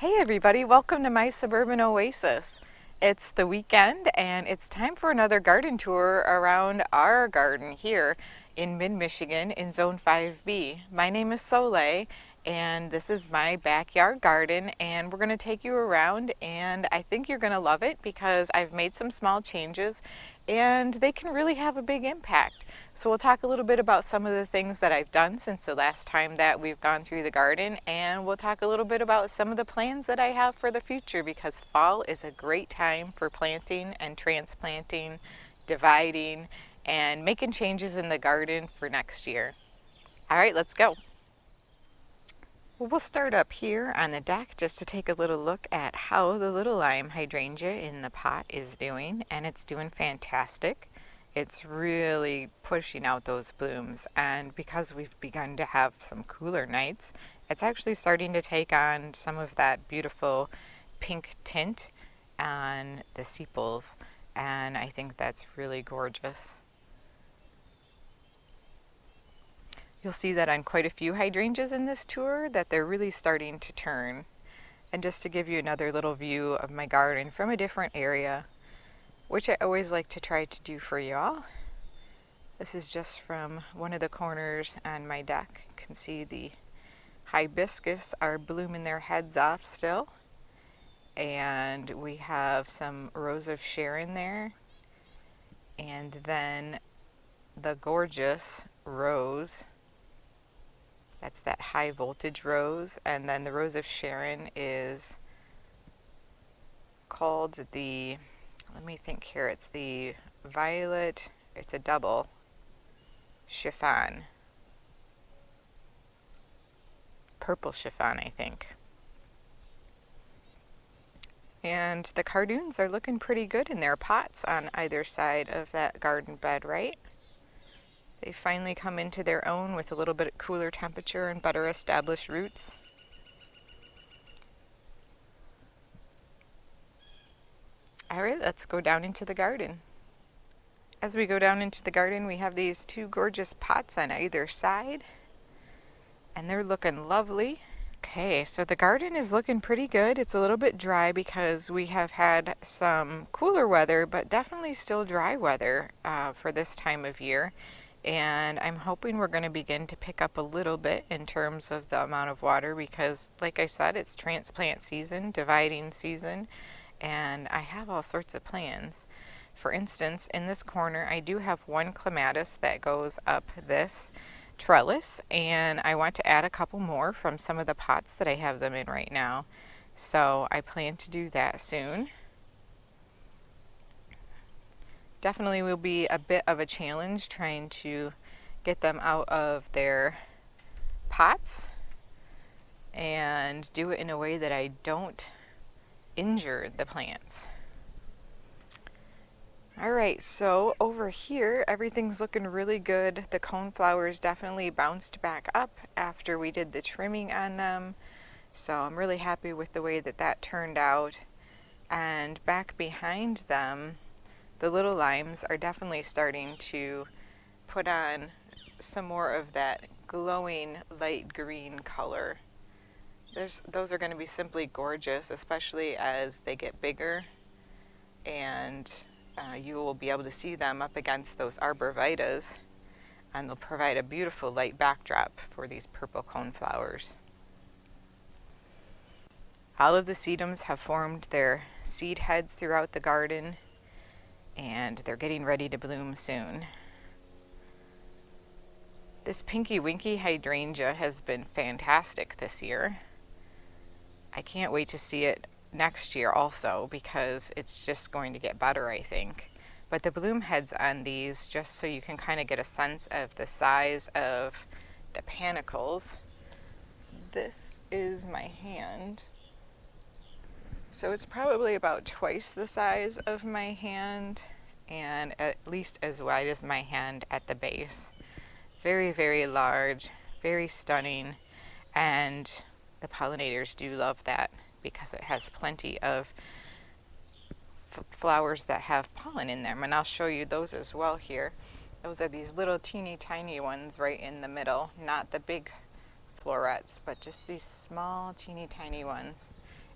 Hey everybody, welcome to my Suburban Oasis. It's the weekend and it's time for another garden tour around our garden here in mid-Michigan in Zone 5B. My name is Soleil and this is my backyard garden, and we're going to take you around, and I think you're going to love it because I've made some small changes and they can really have a big impact. So we'll talk a little bit about some of the things that I've done since the last time that we've gone through the garden, and we'll talk a little bit about some of the plans that I have for the future, because fall is a great time for planting and transplanting, dividing, and making changes in the garden for next year. All right, let's go. Well, we'll start up here on the deck just to take a little look at how the little lime hydrangea in the pot is doing, and it's doing fantastic. It's really pushing out those blooms, and because we've begun to have some cooler nights, it's actually starting to take on some of that beautiful pink tint on the sepals, and I think that's really gorgeous. You'll see that on quite a few hydrangeas in this tour that they're really starting to turn. And just to give you another little view of my garden from a different area, which I always like to try to do for y'all. This is just from one of the corners on my deck. You can see the hibiscus are blooming their heads off still. And we have some Rose of Sharon there. And then the gorgeous rose. That's that high voltage rose. And then the Rose of Sharon is called the, let me think here, it's the violet, it's a double chiffon. Purple chiffon, I think. And the cardoons are looking pretty good in their pots on either side of that garden bed, right? They finally come into their own with a little bit cooler temperature and better established roots. All right, let's go down into the garden. As we go down into the garden, we have these two gorgeous pots on either side, and they're looking lovely. Okay, so the garden is looking pretty good. It's a little bit dry because we have had some cooler weather, but definitely still dry weather for this time of year. And I'm hoping we're going to begin to pick up a little bit in terms of the amount of water because, like I said, it's transplant season, dividing season, and I have all sorts of plans. For instance, in this corner, I do have one clematis that goes up this trellis, and I want to add a couple more from some of the pots that I have them in right now. So I plan to do that soon. Definitely will be a bit of a challenge trying to get them out of their pots and do it in a way that I don't injure the plants. Alright, so over here everything's looking really good. The coneflowers definitely bounced back up after we did the trimming on them. So I'm really happy with the way that that turned out. And back behind them, the little limes are definitely starting to put on some more of that glowing light green color. Those are going to be simply gorgeous, especially as they get bigger, and you will be able to see them up against those arborvitaes, and they'll provide a beautiful light backdrop for these purple coneflowers. All of the sedums have formed their seed heads throughout the garden, and they're getting ready to bloom soon. This Pinky Winky hydrangea has been fantastic this year. I can't wait to see it next year also because it's just going to get better, I think. But the bloom heads on these, just so you can kind of get a sense of the size of the panicles. This is my hand. So it's probably about twice the size of my hand and at least as wide as my hand at the base. Very, very large, very stunning, and the pollinators do love that because it has plenty of flowers that have pollen in them, and I'll show you those as well here. Those are these little teeny tiny ones right in the middle, not the big florets, but just these small teeny tiny ones.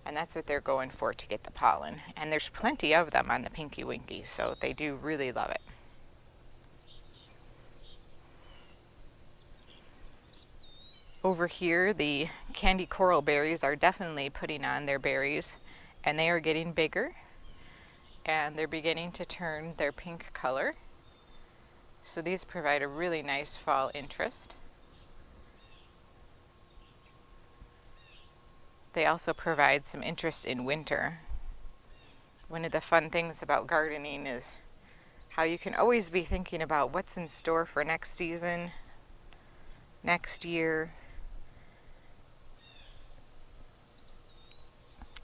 and that's what they're going for to get the pollen. And there's plenty of them on the Pinky Winky, so they do really love it. Over here, the candy coral berries are definitely putting on their berries, and they are getting bigger, and they're beginning to turn their pink color. So these provide a really nice fall interest. They also provide some interest in winter. One of the fun things about gardening is how you can always be thinking about what's in store for next season, next year,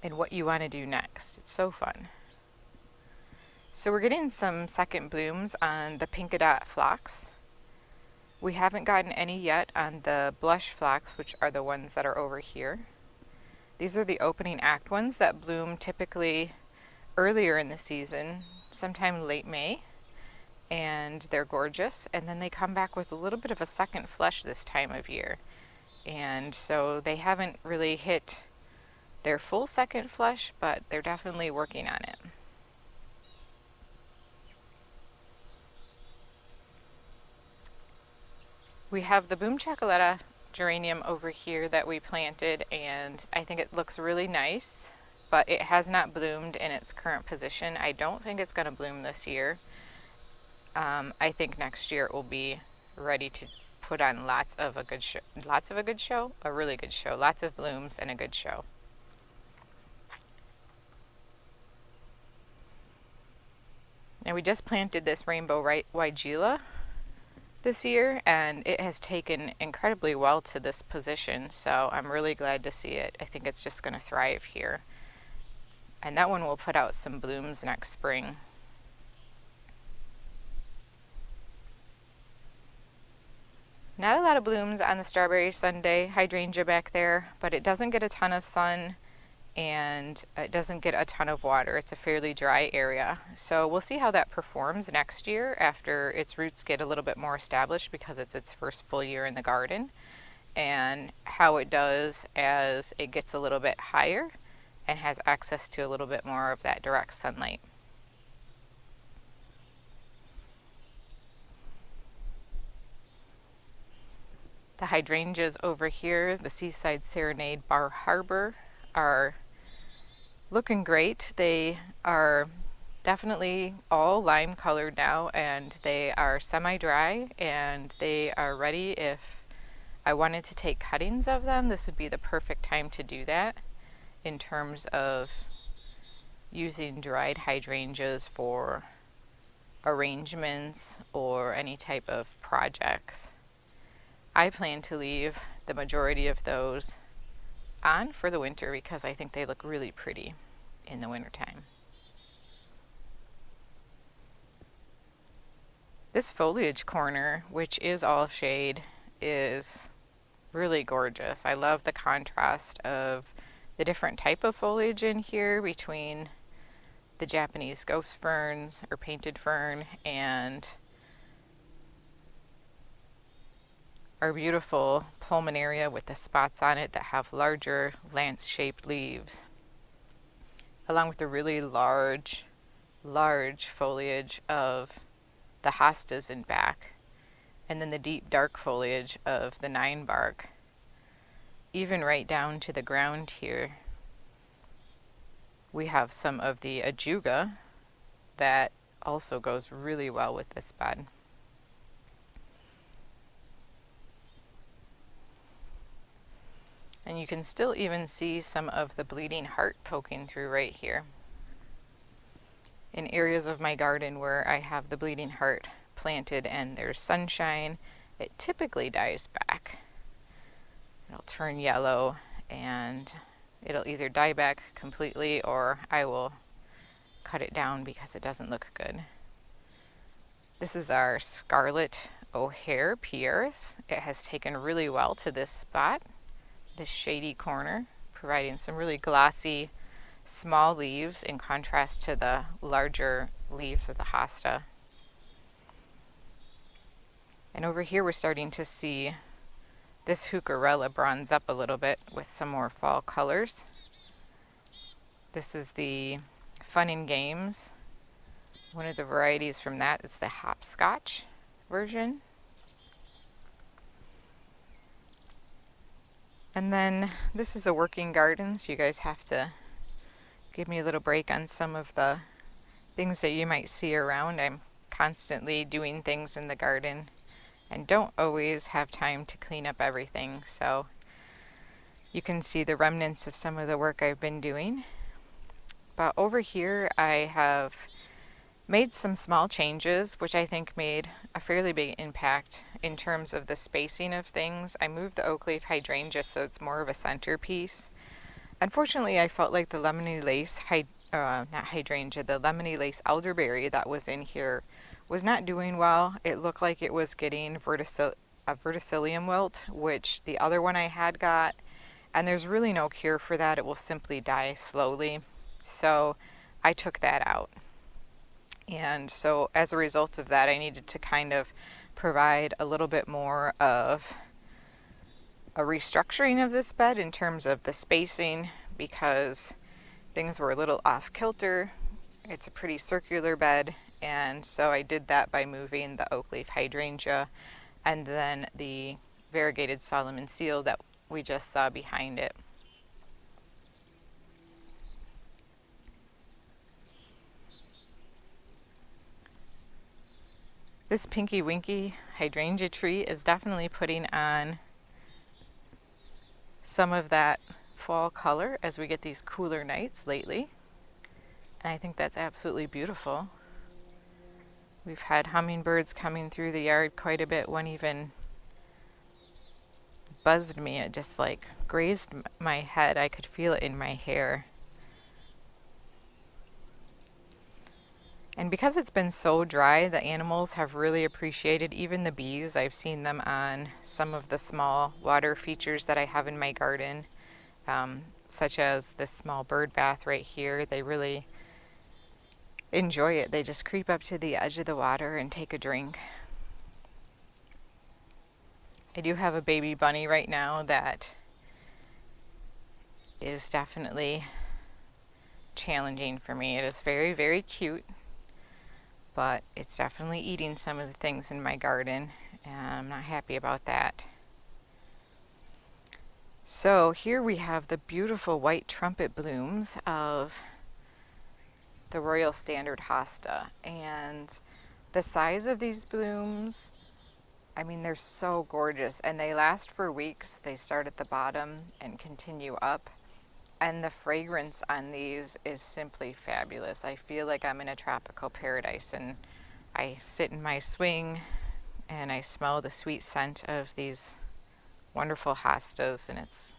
and what you want to do next. It's so fun. So we're getting some second blooms on the Pinkadot phlox. We haven't gotten any yet on the blush phlox, which are the ones that are over here. These are the opening act ones that bloom typically earlier in the season, sometime late May, and they're gorgeous. And then they come back with a little bit of a second flush this time of year. And so they haven't really hit their full second flush, but they're definitely working on it. We have the Boom Chocolata geranium over here that we planted, and I think it looks really nice, but it has not bloomed in its current position. I don't think it's going to bloom this year. I think next year it will be ready to put on a really good show, lots of blooms and a good show. Now we just planted this rainbow Weigela this year, and it has taken incredibly well to this position, so I'm really glad to see it. I think it's just going to thrive here. And that one will put out some blooms next spring. Not a lot of blooms on the strawberry Sunday hydrangea back there, but it doesn't get a ton of sun and it doesn't get a ton of water. It's a fairly dry area. So we'll see how that performs next year after its roots get a little bit more established, because it's its first full year in the garden, and how it does as it gets a little bit higher and has access to a little bit more of that direct sunlight. The hydrangeas over here, the Seaside Serenade Bar Harbor, are looking great. They are definitely all lime colored now, and they are semi-dry, and they are ready. If I wanted to take cuttings of them, this would be the perfect time to do that in terms of using dried hydrangeas for arrangements or any type of projects. I plan to leave the majority of those on for the winter because I think they look really pretty in the wintertime. This foliage corner, which is all shade, is really gorgeous. I love the contrast of the different type of foliage in here between the Japanese ghost ferns or painted fern and our beautiful pulmonaria with the spots on it that have larger lance-shaped leaves, along with the really large foliage of the hostas in back, and then the deep dark foliage of the 9-bark, even right down to the ground here. We have some of the ajuga that also goes really well with this bed. And you can still even see some of the bleeding heart poking through right here. In areas of my garden where I have the bleeding heart planted and there's sunshine, it typically dies back. It'll turn yellow and it'll either die back completely or I will cut it down because it doesn't look good. This is our Scarlet O'Hare Pieris. It has taken really well to this spot, this shady corner, providing some really glossy small leaves in contrast to the larger leaves of the hosta. And over here we're starting to see this heucherella bronze up a little bit with some more fall colors. This is the Fun and Games. One of the varieties from that is the hopscotch version. And then this is a working garden, so you guys have to give me a little break on some of the things that you might see around. I'm constantly doing things in the garden and don't always have time to clean up everything, so you can see the remnants of some of the work I've been doing. But over here I have made some small changes, which I think made a fairly big impact in terms of the spacing of things. I moved the oak leaf hydrangea so it's more of a centerpiece. Unfortunately, I felt like the lemony lace, not hydrangea, the lemony lace elderberry that was in here was not doing well. It looked like it was getting a verticillium wilt, which the other one I had got, and there's really no cure for that. It will simply die slowly. So I took that out. And so as a result of that, I needed to kind of provide a little bit more of a restructuring of this bed in terms of the spacing because things were a little off kilter. It's a pretty circular bed, and so I did that by moving the oak leaf hydrangea and then the variegated Solomon seal that we just saw behind it. This Pinky Winky hydrangea tree is definitely putting on some of that fall color as we get these cooler nights lately. And I think that's absolutely beautiful. We've had hummingbirds coming through the yard quite a bit. One even buzzed me. It just like grazed my head. I could feel it in my hair. And because it's been so dry, the animals have really appreciated, even the bees. I've seen them on some of the small water features that I have in my garden, such as this small bird bath right here. They really enjoy it. They just creep up to the edge of the water and take a drink. I do have a baby bunny right now that is definitely challenging for me. It is very, very cute, but it's definitely eating some of the things in my garden, and I'm not happy about that. So here we have the beautiful white trumpet blooms of the Royal Standard hosta, and the size of these blooms, I mean, they're so gorgeous, and they last for weeks. They start at the bottom and continue up, and the fragrance on these is simply fabulous. I feel like I'm in a tropical paradise, and I sit in my swing and I smell the sweet scent of these wonderful hostas, and it's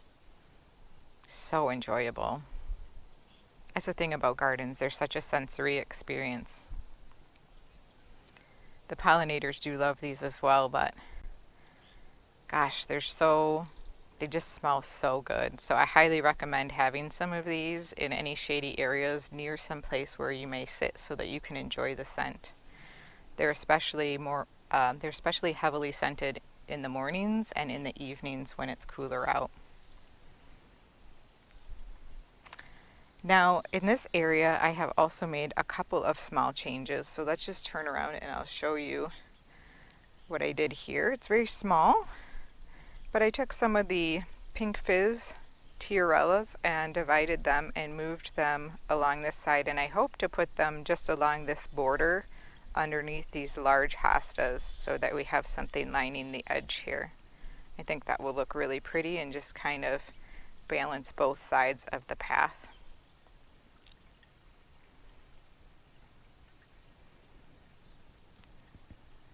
so enjoyable. That's the thing about gardens, they're such a sensory experience. The pollinators do love these as well, but gosh, they just smell so good. So I highly recommend having some of these in any shady areas near some place where you may sit so that you can enjoy the scent. They're especially heavily scented in the mornings and in the evenings when it's cooler out. Now, in this area, I have also made a couple of small changes. So let's just turn around and I'll show you what I did here. It's very small, but I took some of the Pink Fizz tiarellas and divided them and moved them along this side. And I hope to put them just along this border underneath these large hostas so that we have something lining the edge here. I think that will look really pretty and just kind of balance both sides of the path.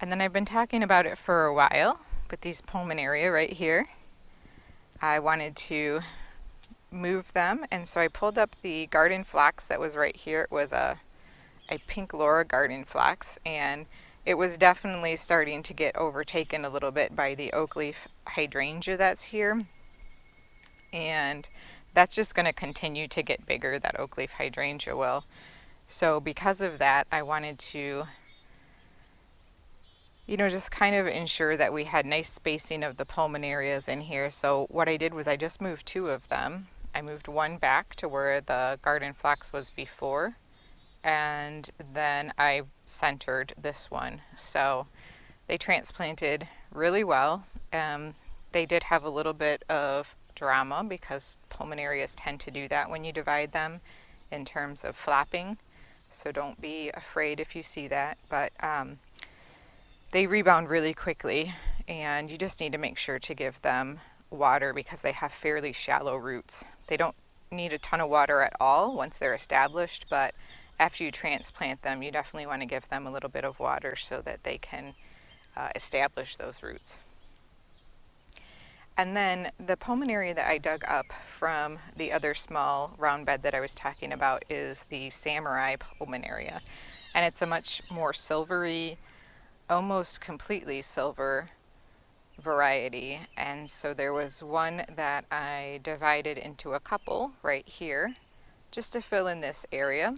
And then I've been talking about it for a while, but these pulmonaria right here, I wanted to move them, and so I pulled up the garden flax that was right here. It was a pink Laura garden flax, and it was definitely starting to get overtaken a little bit by the oak leaf hydrangea that's here, and that's just going to continue to get bigger, that oak leaf hydrangea will. So because of that, I wanted to just kind of ensure that we had nice spacing of the pulmonarias in here. So what I did was I just moved two of them, I moved one back to where the garden flax was before, and then I centered this one. So they transplanted really well. Um, they did have a little bit of drama because pulmonarias tend to do that when you divide them in terms of flapping. So don't be afraid if you see that. But they rebound really quickly, and you just need to make sure to give them water because they have fairly shallow roots. They don't need a ton of water at all once they're established, but after you transplant them, you definitely want to give them a little bit of water so that they can establish those roots. And then the pulmonaria that I dug up from the other small round bed that I was talking about is the samurai pulmonaria. And it's a much more silvery, almost completely silver variety. And so there was one that I divided into a couple right here just to fill in this area.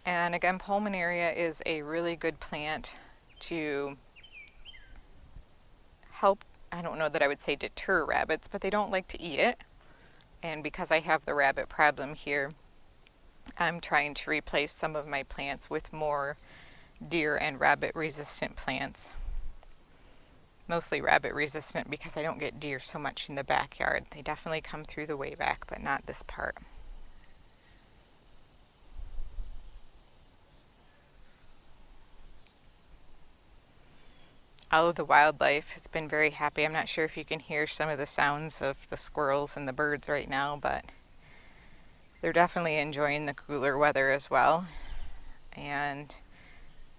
And again, pulmonaria is a really good plant to help, I don't know that I would say deter rabbits, but they don't like to eat it. And because I have the rabbit problem here, I'm trying to replace some of my plants with more deer and rabbit resistant plants. Mostly rabbit resistant because I don't get deer so much in the backyard. They definitely come through the way back, but not this part. All of the wildlife has been very happy. I'm not sure if you can hear some of the sounds of the squirrels and the birds right now, but they're definitely enjoying the cooler weather as well. And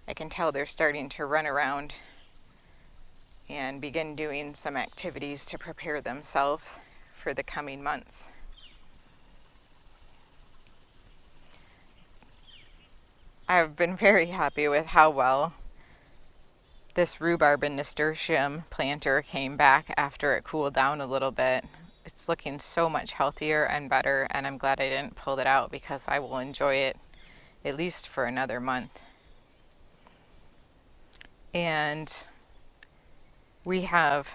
I can tell they're starting to run around and begin doing some activities to prepare themselves for the coming months. I've been very happy with how well this rhubarb and nasturtium planter came back after it cooled down a little bit. It's looking so much healthier and better, and I'm glad I didn't pull it out because I will enjoy it at least for another month. And we have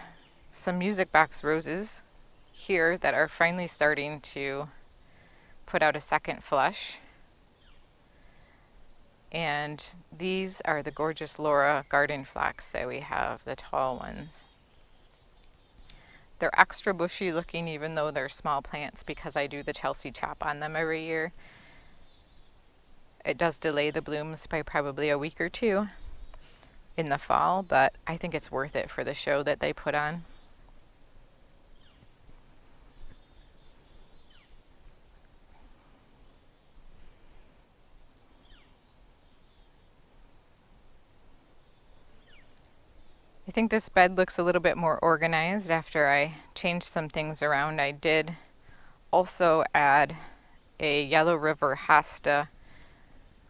some music box roses here that are finally starting to put out a second flush. And these are the gorgeous Laura garden flax that we have, the tall ones. They're extra bushy looking even though they're small plants because I do the Chelsea chop on them every year. It does delay the blooms by probably a week or two in the fall, but I think it's worth it for the show that they put on. I think this bed looks a little bit more organized after I changed some things around. I did also add a Yellow River hosta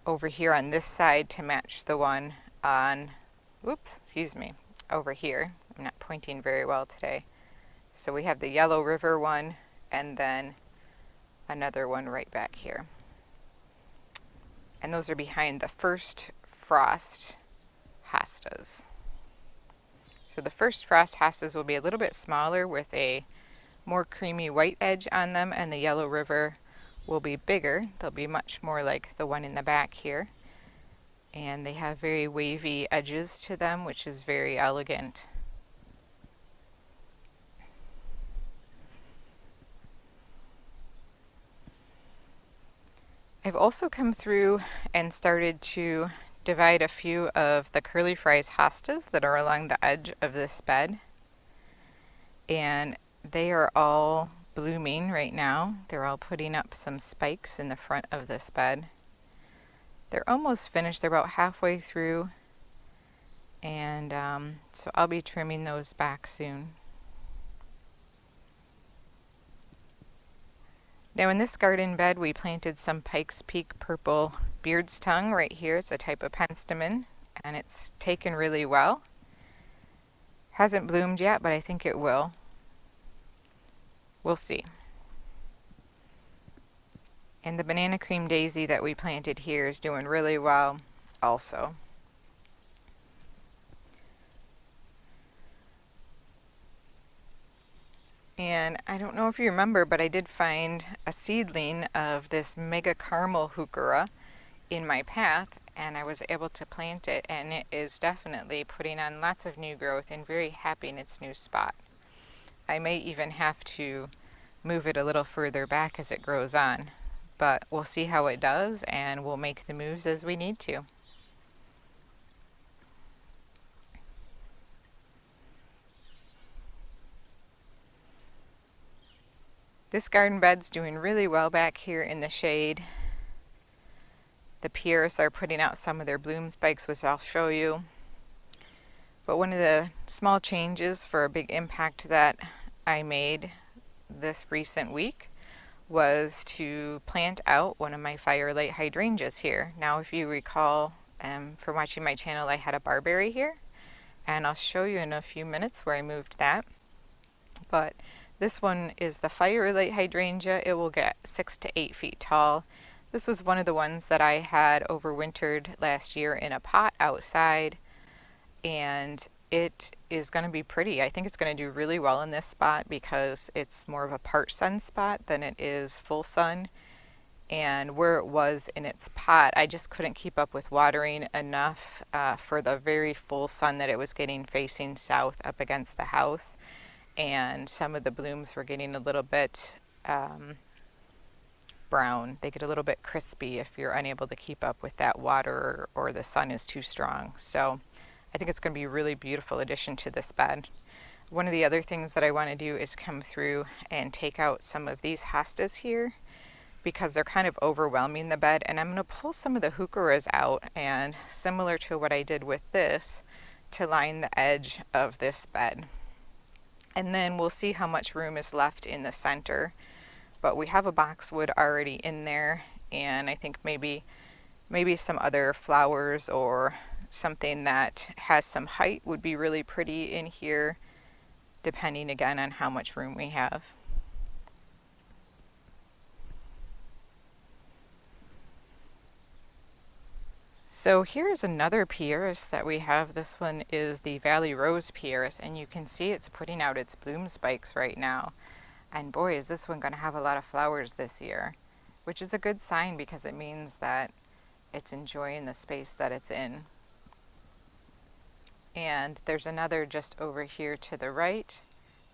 over here on this side to match the one on, over here. I'm not pointing very well today. So we have the Yellow River one and then another one right back here. And those are behind the first frost hostas. So the first frost hostas will be a little bit smaller with a more creamy white edge on them, and the Yellow River will be bigger. They'll be much more like the one in the back here. And they have very wavy edges to them, which is very elegant. I've also come through and started to divide a few of the curly fries hostas that are along the edge of this bed. And they are all blooming right now. They're all putting up some spikes in the front of this bed. They're almost finished. They're about halfway through. And so I'll be trimming those back soon. Now in this garden bed we planted some Pikes Peak purple beard's tongue right here. It's a type of penstemon and it's taken really well. Hasn't bloomed yet, but I think it will. We'll see. And the banana cream daisy that we planted here is doing really well also. And I don't know if you remember, but I did find a seedling of this mega caramel heuchera in my path, and I was able to plant it, and it is definitely putting on lots of new growth and very happy in its new spot. I may even have to move it a little further back as it grows on, but we'll see how it does, and we'll make the moves as we need to. This garden bed's doing really well back here in the shade. The pieris are putting out some of their bloom spikes, which I'll show you. But one of the small changes for a big impact that I made this recent week was to plant out one of my firelight hydrangeas here. Now, if you recall from watching my channel, I had a barberry here, and I'll show you in a few minutes where I moved that. But this one is the firelight hydrangea. It will get 6 to 8 feet tall. This was one of the ones that I had overwintered last year in a pot outside, and it is going to be pretty. I think it's going to do really well in this spot because it's more of a part sun spot than it is full sun. And where it was in its pot, I just couldn't keep up with watering enough for the very full sun that it was getting facing south up against the house. And some of the blooms were getting a little bit brown. They get a little bit crispy if you're unable to keep up with that water or the sun is too strong. So I think it's going to be a really beautiful addition to this bed. One of the other things that I want to do is come through and take out some of these hostas here because they're kind of overwhelming the bed, and I'm going to pull some of the heucheras out, and similar to what I did with this, to line the edge of this bed. And then we'll see how much room is left in the center. But we have a boxwood already in there, and I think maybe some other flowers or something that has some height would be really pretty in here, depending again on how much room we have. So here's another pieris that we have. This one is the Valley Rose pieris, and you can see it's putting out its bloom spikes right now. And boy, is this one going to have a lot of flowers this year, which is a good sign because it means that it's enjoying the space that it's in. And there's another just over here to the right,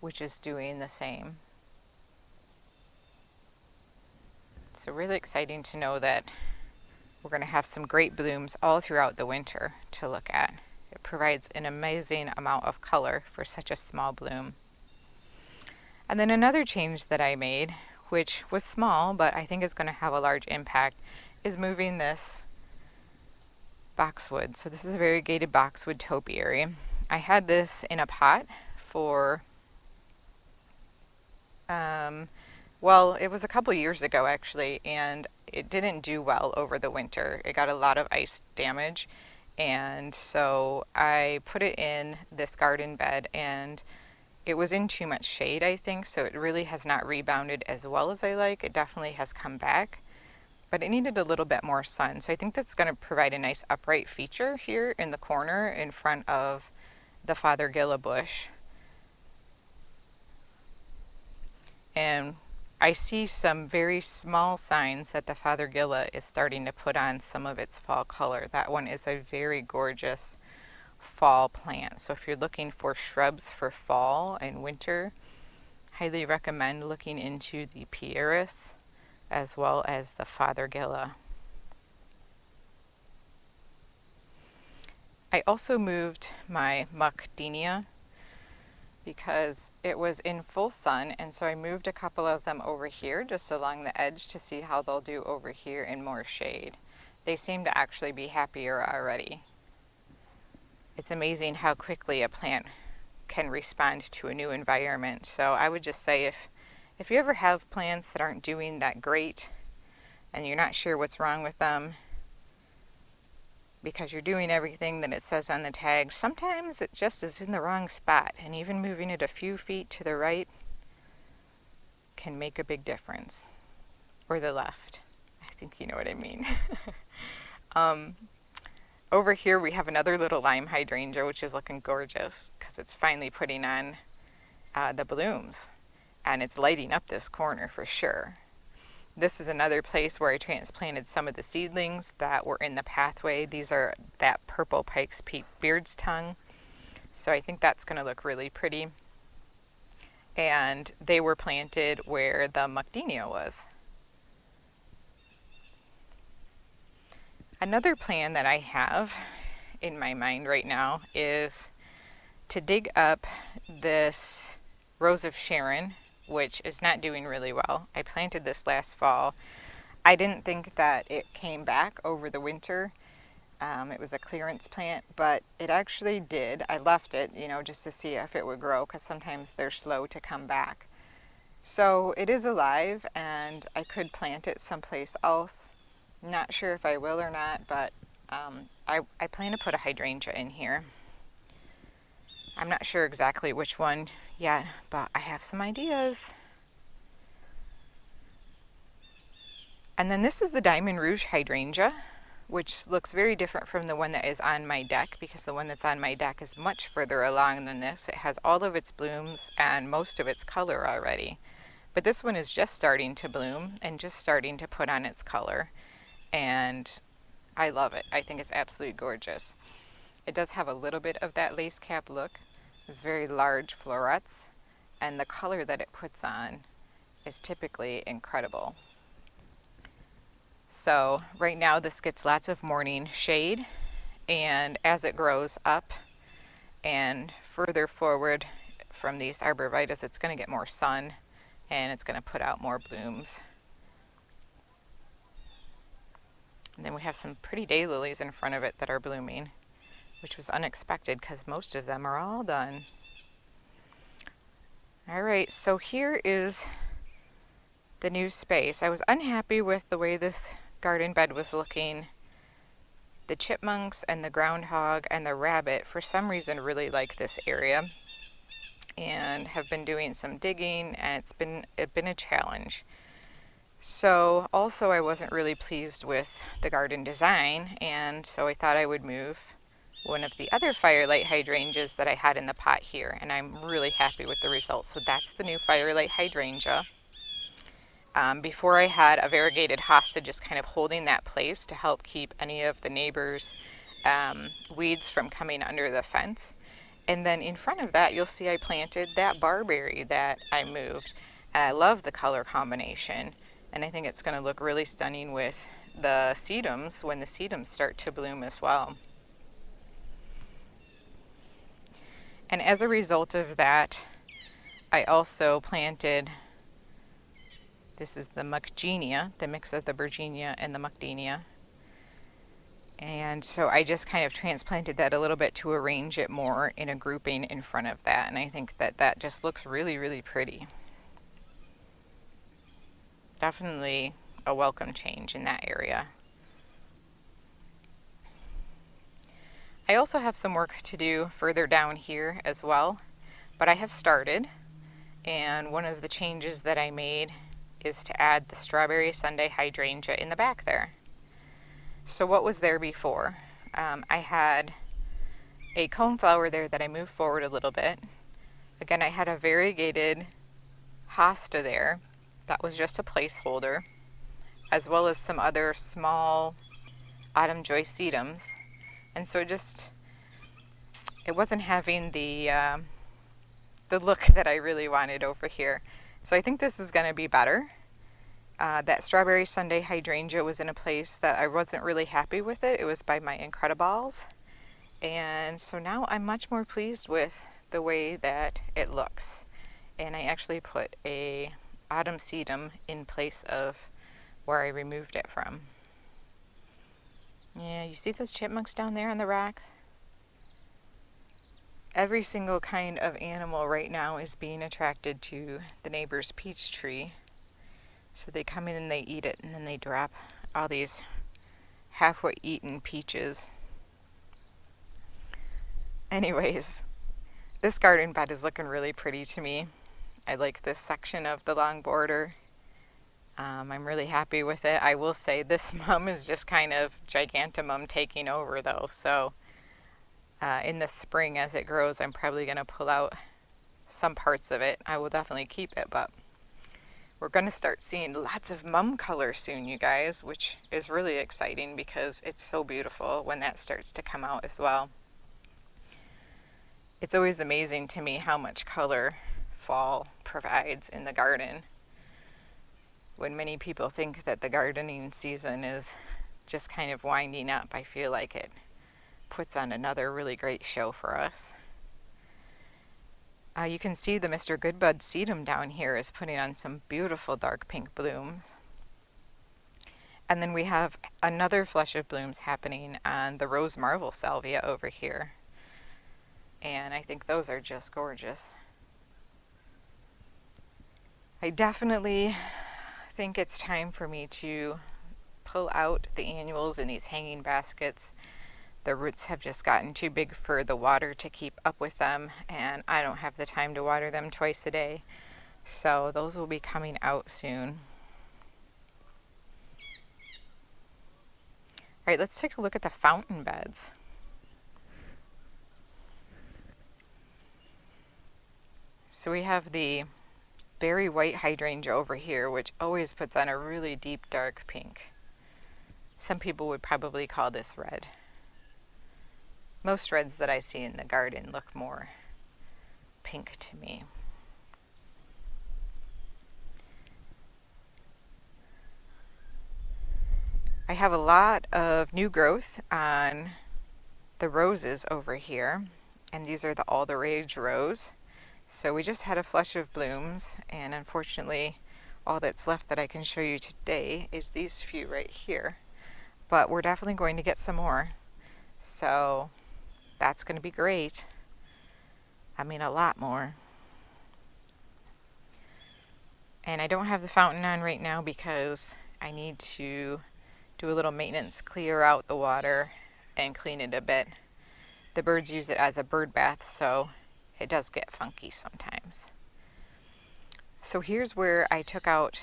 which is doing the same. So really exciting to know that we're going to have some great blooms all throughout the winter to look at. It provides an amazing amount of color for such a small bloom. And then another change that I made, which was small but I think is going to have a large impact, is moving this boxwood. So this is a variegated boxwood topiary. I had this in a pot for it was a couple years ago actually, and it didn't do well over the winter. It got a lot of ice damage, and so I put it in this garden bed, and it was in too much shade, I think, so it really has not rebounded as well as I like. It definitely has come back, but it needed a little bit more sun. So I think that's going to provide a nice upright feature here in the corner in front of the Fothergilla bush. And I see some very small signs that the Fothergilla is starting to put on some of its fall color. That one is a very gorgeous fall plant. So if you're looking for shrubs for fall and winter, highly recommend looking into the pieris as well as the Fothergilla. I also moved my Muckdenia because it was in full sun, and so I moved a couple of them over here just along the edge to see how they'll do over here in more shade. They seem to actually be happier already. It's amazing how quickly a plant can respond to a new environment. So I would just say if you ever have plants that aren't doing that great and you're not sure what's wrong with them because you're doing everything that it says on the tag, sometimes it just is in the wrong spot, and even moving it a few feet to the right can make a big difference. Or the left. I think you know what I mean. Over here we have another little lime hydrangea, which is looking gorgeous because it's finally putting on the blooms. and it's lighting up this corner for sure. This is another place where I transplanted some of the seedlings that were in the pathway. These are that purple Pike's Peak beard's tongue. So I think that's going to look really pretty. And they were planted where the macadamia was. Another plan that I have in my mind right now is to dig up this Rose of Sharon, which is not doing really well. I planted this last fall. I didn't think that it came back over the winter. It was a clearance plant, but it actually did. I left it, just to see if it would grow, because sometimes they're slow to come back. So it is alive, and I could plant it someplace else. Not sure if I will or not, but I plan to put a hydrangea in here. I'm not sure exactly which one yet, but I have some ideas. And then this is the Diamond Rouge hydrangea, which looks very different from the one that is on my deck, because the one that's on my deck is much further along than this. It has all of its blooms and most of its color already. But this one is just starting to bloom and just starting to put on its color. And I love it. I think it's absolutely gorgeous. It does have a little bit of that lace cap look. It's very large florets, and the color that it puts on is typically incredible. So right now this gets lots of morning shade, and as it grows up and further forward from these arborvitaes, it's going to get more sun and it's going to put out more blooms. And then we have some pretty daylilies in front of it that are blooming, which was unexpected because most of them are all done. All right, so here is the new space. I was unhappy with the way this garden bed was looking. The chipmunks and the groundhog and the rabbit, for some reason, really like this area and have been doing some digging, and it's been a challenge. So also I wasn't really pleased with the garden design, and so I thought I would move one of the other firelight hydrangeas that I had in the pot here, and I'm really happy with the results. So that's the new firelight hydrangea. Before I had a variegated hosta just kind of holding that place to help keep any of the neighbors' weeds from coming under the fence. And then in front of that, you'll see I planted that barberry that I moved. And I love the color combination. And I think it's going to look really stunning with the sedums when the sedums start to bloom as well. And as a result of that, I also planted, this is the macadamia, the mix of the Virginia and the macadamia. And so I just kind of transplanted that a little bit to arrange it more in a grouping in front of that. And I think that that just looks really, really pretty. Definitely a welcome change in that area. I also have some work to do further down here as well, but I have started. And one of the changes that I made is to add the strawberry Sunday hydrangea in the back there. So what was there before? I had a coneflower there that I moved forward a little bit. Again, I had a variegated hosta there that was just a placeholder, as well as some other small autumn joy sedums. And so it wasn't having the look that I really wanted over here. So I think this is going to be better. That strawberry Sunday hydrangea was in a place that I wasn't really happy with it. It was by my Incrediballs. And so now I'm much more pleased with the way that it looks. And I actually put a autumn sedum in place of where I removed it from. Yeah, you see those chipmunks down there on the rocks? Every single kind of animal right now is being attracted to the neighbor's peach tree. So they come in and they eat it, and then they drop all these halfway eaten peaches. Anyways, this garden bed is looking really pretty to me. I like this section of the long border. I'm really happy with it. I will say this mum is just kind of gigantimum taking over though. So in the spring as it grows, I'm probably going to pull out some parts of it. I will definitely keep it, but we're going to start seeing lots of mum color soon, you guys, which is really exciting because it's so beautiful when that starts to come out as well. It's always amazing to me how much color fall provides in the garden. When many people think that the gardening season is just kind of winding up, I feel like it puts on another really great show for us. You can see the Mr. Goodbud sedum down here is putting on some beautiful dark pink blooms. And then we have another flush of blooms happening on the Rose Marvel Salvia over here. And I think those are just gorgeous. I definitely think it's time for me to pull out the annuals in these hanging baskets. The roots have just gotten too big for the water to keep up with them, and I don't have the time to water them twice a day. So those will be coming out soon. All right, let's take a look at the fountain beds. So we have the berry white hydrangea over here, which always puts on a really deep dark pink. Some people would probably call this red. Most reds that I see in the garden look more pink to me. I have a lot of new growth on the roses over here, and these are the all the rage rose. So we just had a flush of blooms, and unfortunately all that's left that I can show you today is these few right here, but we're definitely going to get some more, so that's going to be great. I mean, a lot more. And I don't have the fountain on right now because I need to do a little maintenance, clear out the water and clean it a bit. The birds use it as a bird bath, so it does get funky sometimes. So here's where I took out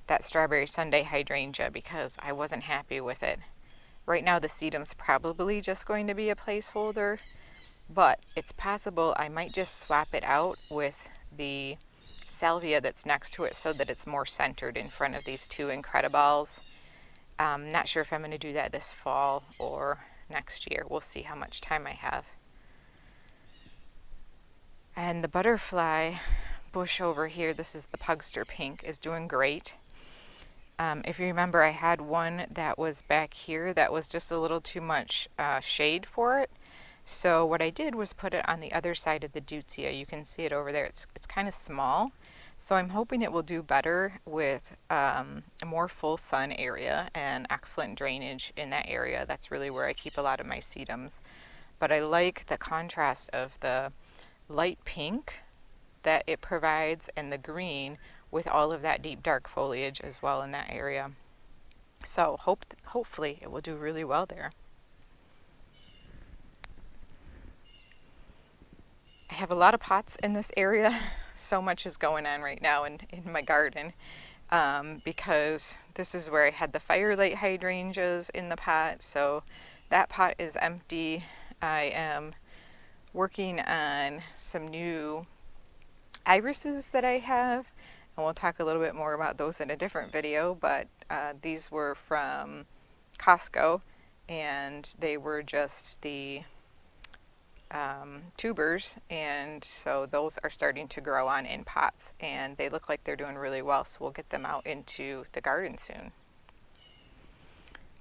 that strawberry Sunday hydrangea because I wasn't happy with it. Right now the sedum's probably just going to be a placeholder, but it's possible I might just swap it out with the salvia that's next to it so that it's more centered in front of these two Incrediballs. Not sure if I'm going to do that this fall or next year. We'll see how much time I have. And the butterfly bush over here, this is the Pugster Pink, is doing great. If you remember, I had one that was back here that was just a little too much shade for it. So what I did was put it on the other side of the Deutzia. You can see it over there. It's kind of small. So I'm hoping it will do better with a more full sun area and excellent drainage in that area. That's really where I keep a lot of my sedums. But I like the contrast of the light pink that it provides and the green with all of that deep dark foliage as well in that area. So hopefully it will do really well there. I have a lot of pots in this area. So much is going on right now in my garden because this is where I had the firelight hydrangeas in the pot. So that pot is empty. I am working on some new irises that I have, and we'll talk a little bit more about those in a different video, but these were from Costco, and they were just the tubers, and so those are starting to grow on in pots, and they look like they're doing really well, so we'll get them out into the garden soon.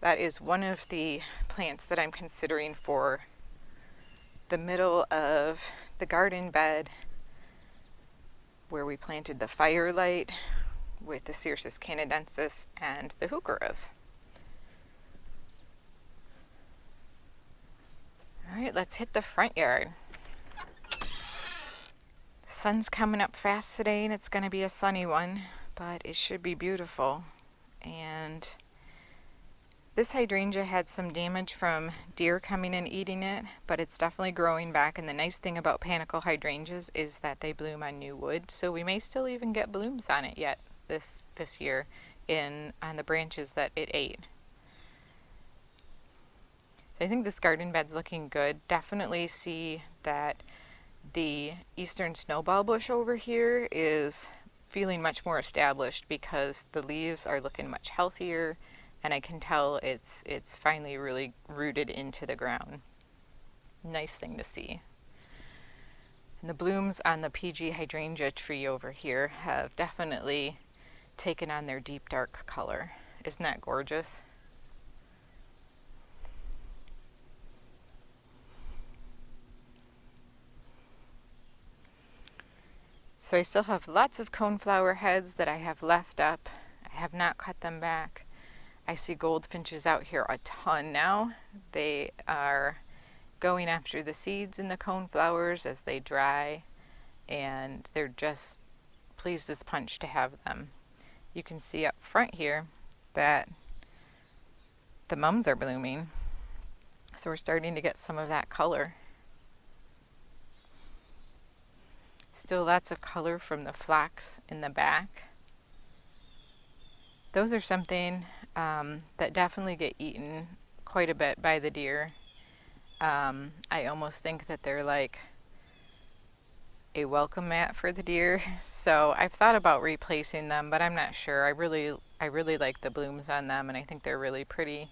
That is one of the plants that I'm considering for the middle of the garden bed where we planted the firelight with the Cirsus canadensis and the heucheras. All right, let's hit the front yard. The sun's coming up fast today, and it's going to be a sunny one, but it should be beautiful. And this hydrangea had some damage from deer coming and eating it, but it's definitely growing back. And the nice thing about panicle hydrangeas is that they bloom on new wood, so we may still even get blooms on it yet this year on the branches that it ate. So I think this garden bed's looking good. Definitely see that The eastern snowball bush over here is feeling much more established because the leaves are looking much healthier, and I can tell it's finally really rooted into the ground. Nice thing to see. And the blooms on the PG hydrangea tree over here have definitely taken on their deep dark color. Isn't that gorgeous? So I still have lots of coneflower heads that I have left up. I have not cut them back. I see goldfinches out here a ton now. They are going after the seeds in the coneflowers as they dry, and they're just pleased as punch to have them. You can see up front here that the mums are blooming, so we're starting to get some of that color. Still lots of color from the phlox in the back. Those are something that definitely get eaten quite a bit by the deer. I almost think that they're like a welcome mat for the deer. So I've thought about replacing them, but I'm not sure. I really like the blooms on them, and I think they're really pretty.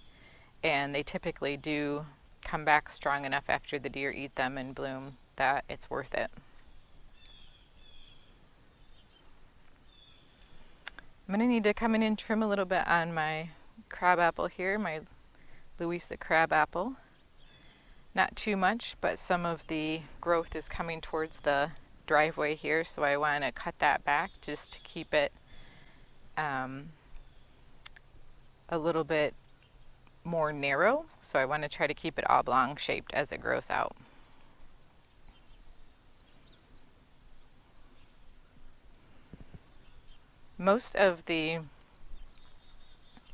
And they typically do come back strong enough after the deer eat them and bloom that it's worth it. I'm going to need to come in and trim a little bit on my crabapple here, my Louisa crabapple. Not too much, but some of the growth is coming towards the driveway here, so I want to cut that back just to keep it a little bit more narrow. So I want to try to keep it oblong shaped as it grows out. Most of the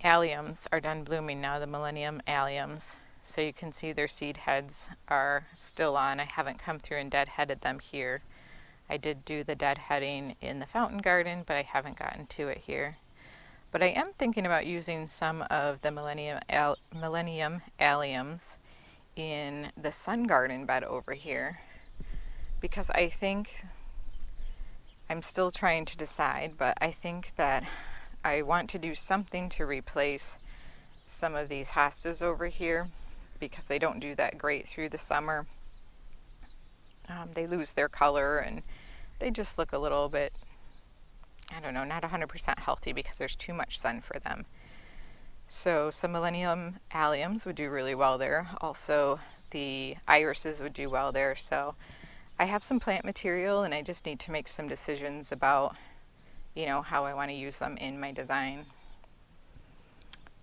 alliums are done blooming now, the Millennium alliums. So you can see their seed heads are still on. I haven't come through and deadheaded them here. I did do the deadheading in the fountain garden, but I haven't gotten to it here. But I am thinking about using some of the Millennium alliums in the sun garden bed over here, because I think, I'm still trying to decide, but I think that I want to do something to replace some of these hostas over here because they don't do that great through the summer. They lose their color and they just look a little bit, I don't know, not 100% healthy because there's too much sun for them. So some Millennium alliums would do really well there. Also, the irises would do well there. So I have some plant material and I just need to make some decisions about, how I want to use them in my design.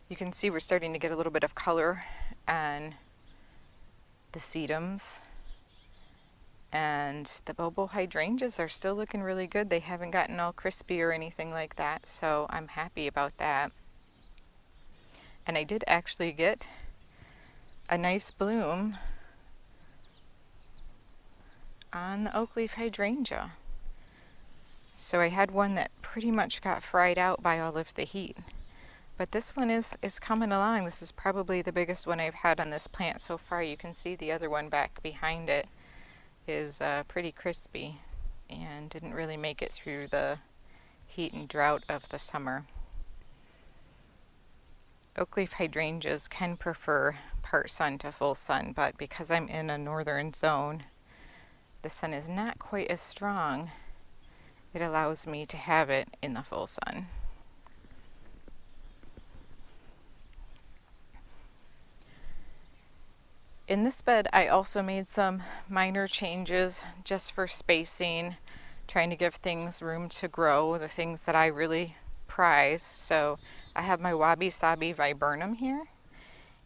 You can see we're starting to get a little bit of color on the sedums. And the Bobo hydrangeas are still looking really good. They haven't gotten all crispy or anything like that, so I'm happy about that. And I did actually get a nice bloom on the oak leaf hydrangea. So I had one that pretty much got fried out by all of the heat. But this one is coming along. This is probably the biggest one I've had on this plant so far. You can see the other one back behind it is pretty crispy and didn't really make it through the heat and drought of the summer. Oak leaf hydrangeas can prefer part sun to full sun, but because I'm in a northern zone, the sun is not quite as strong. It allows me to have it in the full sun. In this bed, I also made some minor changes just for spacing, trying to give things room to grow, the things that I really prize. So I have my Wabi Sabi viburnum here,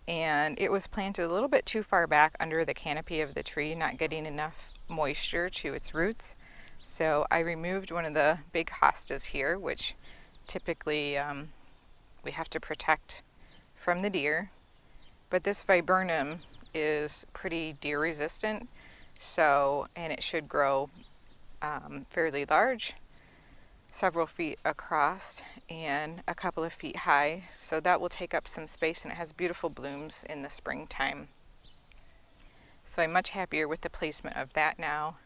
and it was planted a little bit too far back under the canopy of the tree, not getting enough moisture to its roots. So I removed one of the big hostas here, which typically we have to protect from the deer. But this viburnum is pretty deer resistant, and it should grow fairly large, several feet across and a couple of feet high, so that will take up some space, and it has beautiful blooms in the springtime. So I'm much happier with the placement of that now.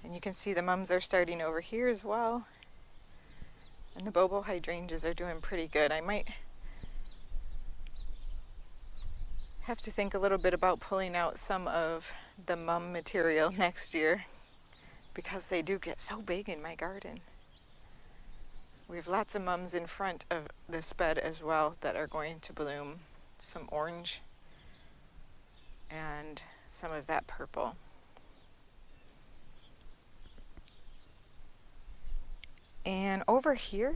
And you can see the mums are starting over here as well. And the bobo hydrangeas are doing pretty good. I might have to think a little bit about pulling out some of the mum material next year because they do get so big in my garden. We have lots of mums in front of this bed as well that are going to bloom. Some orange and some of that purple. And over here,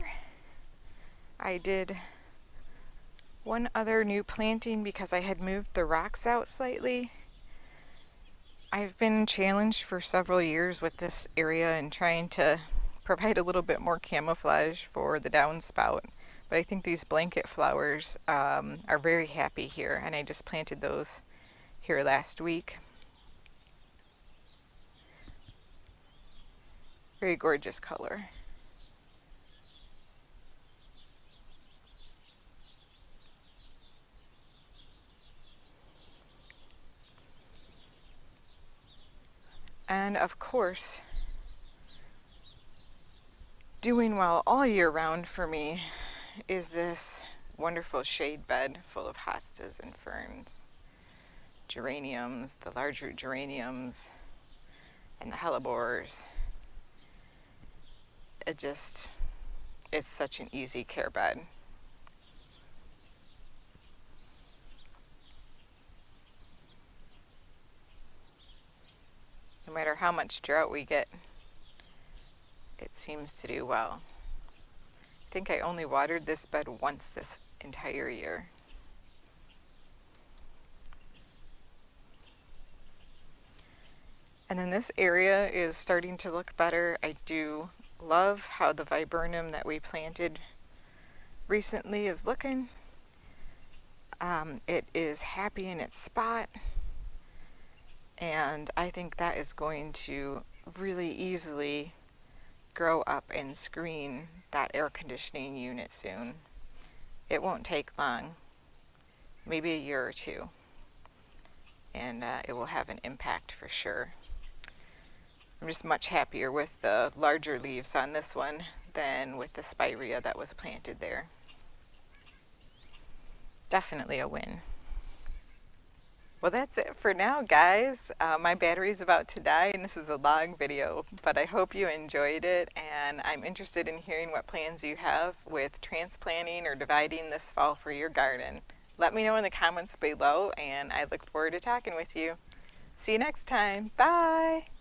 I did one other new planting because I had moved the rocks out slightly. I've been challenged for several years with this area and trying to provide a little bit more camouflage for the downspout. But I think these blanket flowers are very happy here, and I just planted those here last week. Very gorgeous color. And of course, doing well all year round for me is this wonderful shade bed full of hostas and ferns, geraniums, the large root geraniums, and the hellebores. It's such an easy care bed. No matter how much drought we get, it seems to do well. I think I only watered this bed once this entire year. And then this area is starting to look better. I do love how the viburnum that we planted recently is looking. It is happy in its spot, and I think that is going to really easily grow up and screen that air conditioning unit soon. It won't take long, maybe a year or two, and it will have an impact for sure. I'm just much happier with the larger leaves on this one than with the spirea that was planted there. Definitely a win. Well, that's it for now, guys. My battery's about to die, and this is a long video, but I hope you enjoyed it, and I'm interested in hearing what plans you have with transplanting or dividing this fall for your garden. Let me know in the comments below, and I look forward to talking with you. See you next time. Bye!